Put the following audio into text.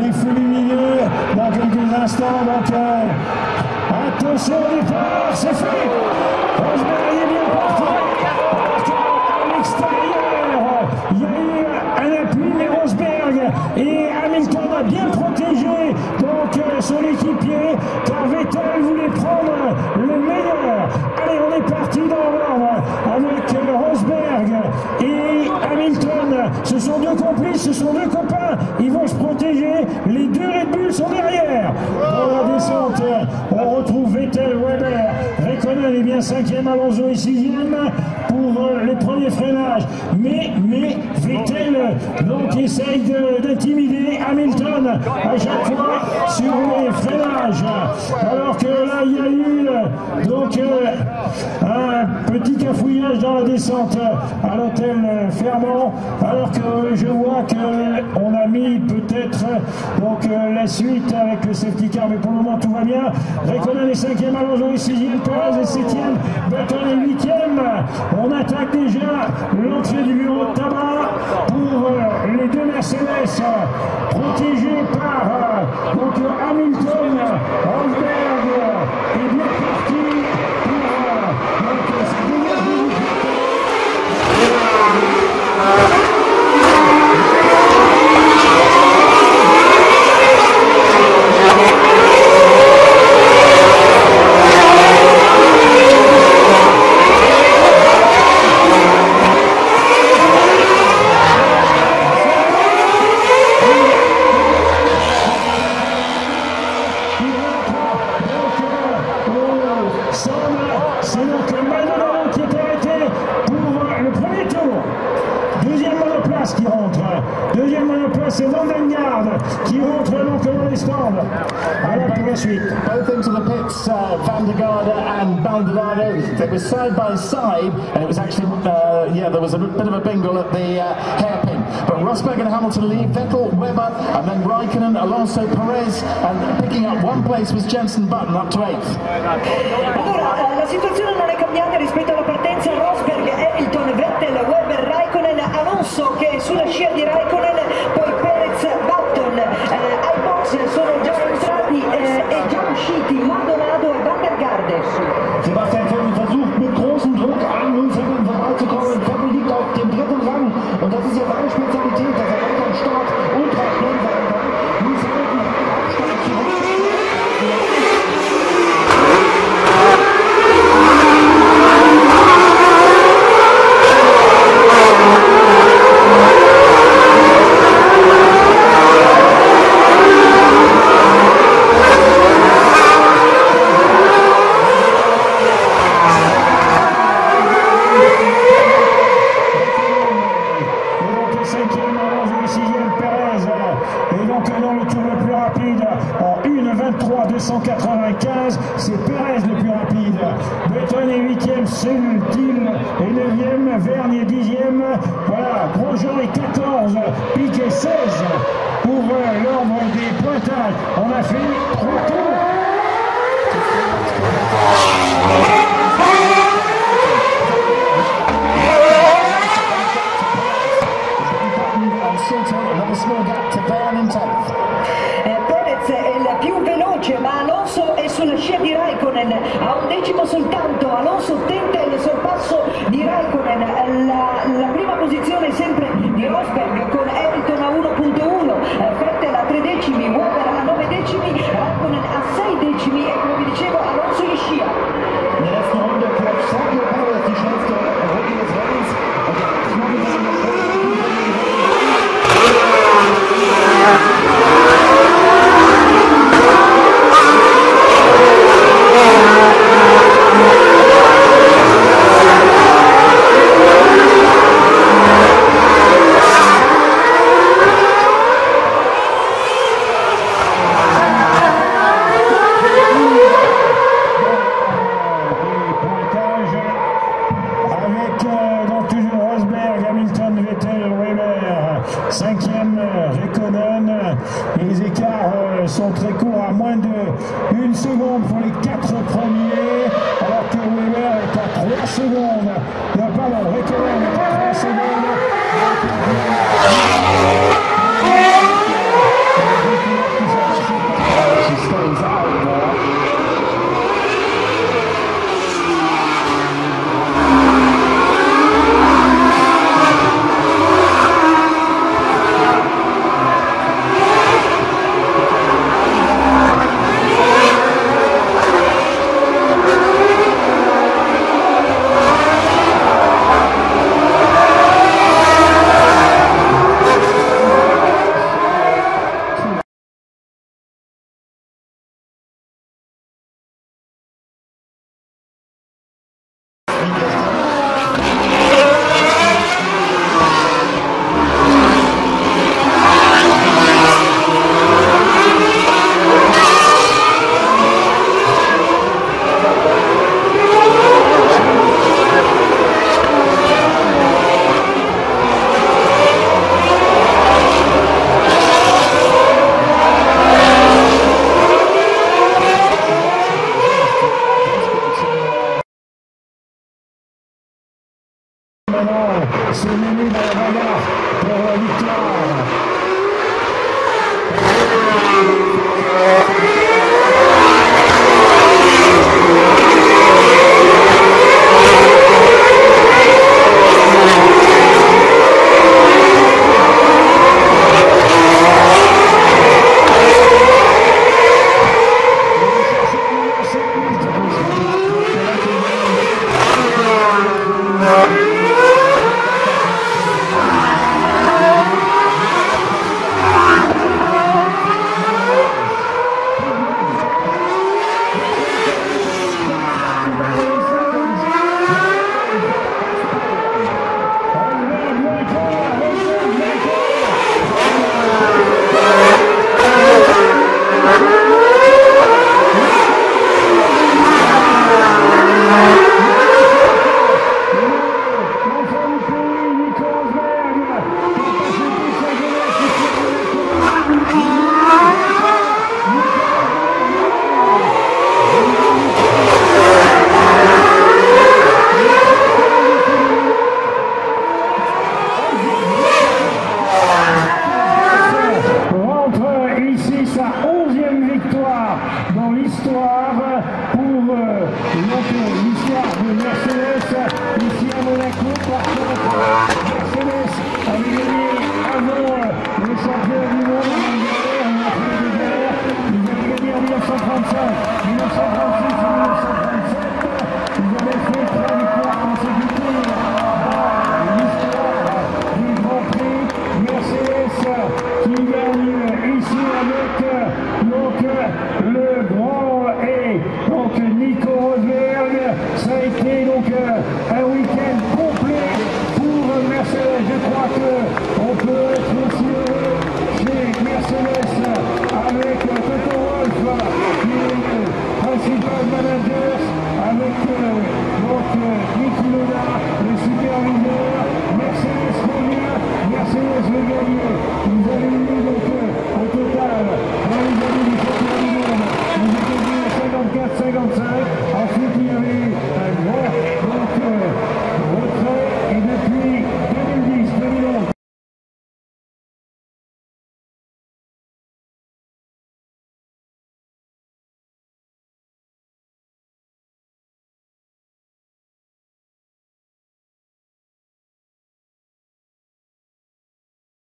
les fulmineux dans quelques instants. Donc attention au départ, c'est fait. Rosberg est bien parti. À l'extérieur, il y a eu un appui, mais Rosberg et Hamilton a bien protégé donc son équipier, car Vettel voulait prendre le meilleur. Allez, on est parti dans l'ordre avec Rosberg et Hamilton. Ce sont deux complices, ce sont deux copains. Ils vont se protéger. Les deux Red Bull sont derrière. Dans la descente, on retrouve Vettel, Weber, Raikkonen est bien 5e, Alonso est 6e pour les premiers freinages. Mais Vettel donc essaye d'intimider Hamilton à chaque fois sur les freinages. Alors que là, il y a eu donc un petit cafouillage dans la descente à l'hôtel Fermont. Alors que je vois qu'on a mis peut-être donc la suite avec le safety car, mais pour le moment tout va bien. Raikkonen est 5e, Alonso est 6e, Perez est 7e, Button est 8e. On attaque déjà l'entrée du bureau de tabac pour les deux Mercedes protégés par donc Hamilton. Rosberg est bien parti pour donc sa deuxième visite. C'est donc Maldonado qui est arrêté pour le premier tour. Deuxième monoplace qui rentre. Deuxième monoplace, c'est Vandengaard qui rentre donc dans les stands. Alors pour la suite. Both into the pits, Vandengaard and Maldonado. They were side by side, and it was actually, yeah, there was a bit of a bingle at the hairpin. But Rosberg and Hamilton lead, Vettel, Webber, and then Raikkonen, Alonso, Perez, and picking up one place was Jenson Button up to 8th. Allora, la situazione non è cambiata rispetto alla partenza. Rosberg, Hamilton, Vettel, Webber, Raikkonen, Alonso che è sulla scia di Raikkonen, poi Perez, Button, ai box sono già entrati e già usciti Maldonado e Vandengaard. Sebastian Vettel versucht mit großem Druck an Verstappen vorbeizukommen. Vettel liegt auf dem 3. Rang und das ist ja seine Spezialität, dass er ganz am Start ultra schnell sein kann. Nun Hamilton Abstand zurück. C'est Perez le plus rapide. Button est 8e, Sutil est 9e, Vergne est 10e. Voilà, Grosjean est 14, Piquet 16 pour l'ordre des pointages. On a fait 3 tours. Perez è il più veloce, ma Alonso è sulla scia di Raikkonen, a un decimo soltanto. Alonso tenta il sorpasso di Raikkonen. La prima posizione è sempre di Rosberg con Hamilton a 1.1, Vettel a 3 decimi, Webber a 9 decimi, Raikkonen a 6 decimi e come vi dicevo Alonso in scia. Nella letzten Runde bleibt Sergio Perez die schnellste Runde des Rennens und der maintenant s'est mêlé dans la bagarre pour la victoire. Dans l'histoire pour l'histoire de Mercedes ici à Monaco. Par contre, Mercedes avait gagné avant le champion du monde ils avaient gagné en 1935, 1936 et 1937. Ils avaient fait 3 victoires consécutives dans l'histoire du Grand Prix. Mercedes qui gagne ici avec le grand et donc Nico Rosberg. Ça a été donc un week-end complet pour Mercedes. Je crois qu'on peut être aussi heureux chez Mercedes avec Toto Wolff qui est le principal manager